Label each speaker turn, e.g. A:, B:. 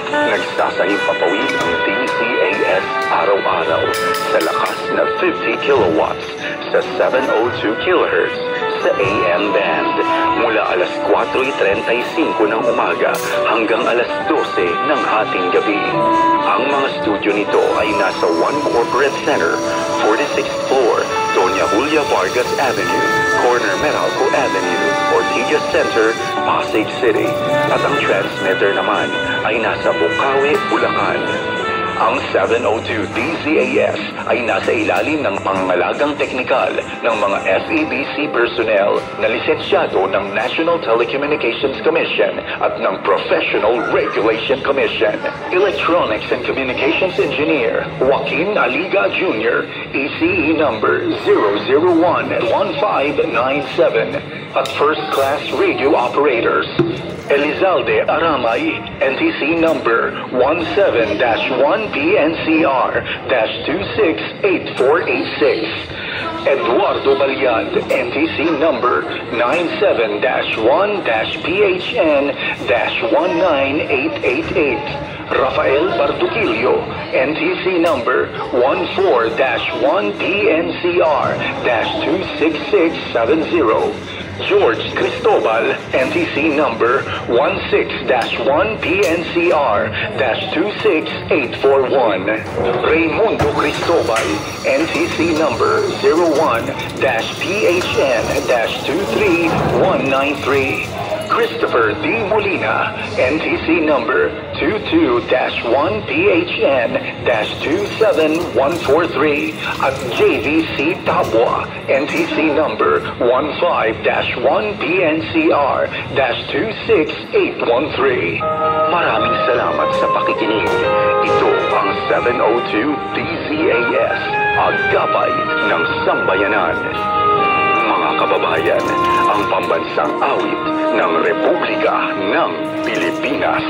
A: Nagsasahing papawid ang DZAS araw-araw sa lakas na 50 kilowatts sa 702 kHz sa AM band mula alas 4:35 ng umaga hanggang alas 12 ng hating gabi. Ang mga studio nito ay nasa One Corporate Center, 46th floor, Doña Julia Vargas Avenue, corner Meralco Avenue, Ortigas Center, Pasig City. At ang transmitter naman ay nasa Bukawi, Bulacan. Ang 702 DZAS ay nasa ilalim ng pangangalagang teknikal ng mga FEBC personnel na lisensyado ng National Telecommunications Commission at ng Professional Regulation Commission. Electronics and Communications Engineer Joaquin Aliga Jr., ECE number 0011597. At First Class Radio Operators Elizalde Aramay, NTC number 17-1PNCR-268486. Eduardo Baliad, NTC number 97-1-PHN-19888. Rafael Barduquillo, NTC number 14-1PNCR-26670. George Cristobal, NTC number 16-1PNCR-26841. Raimundo Cristobal, NTC number 01-PHN-23193. Christopher D. Molina, NTC number 22-1PHN-27143. At JVC Tabua, NTC number 15-1PNCR-26813. Maraming salamat sa pakikinig. Ito ang 702 DZAS, Agapay ng Sambayanan. Mga kababayan, ang pambansang awit ng Republika ng Pilipinas.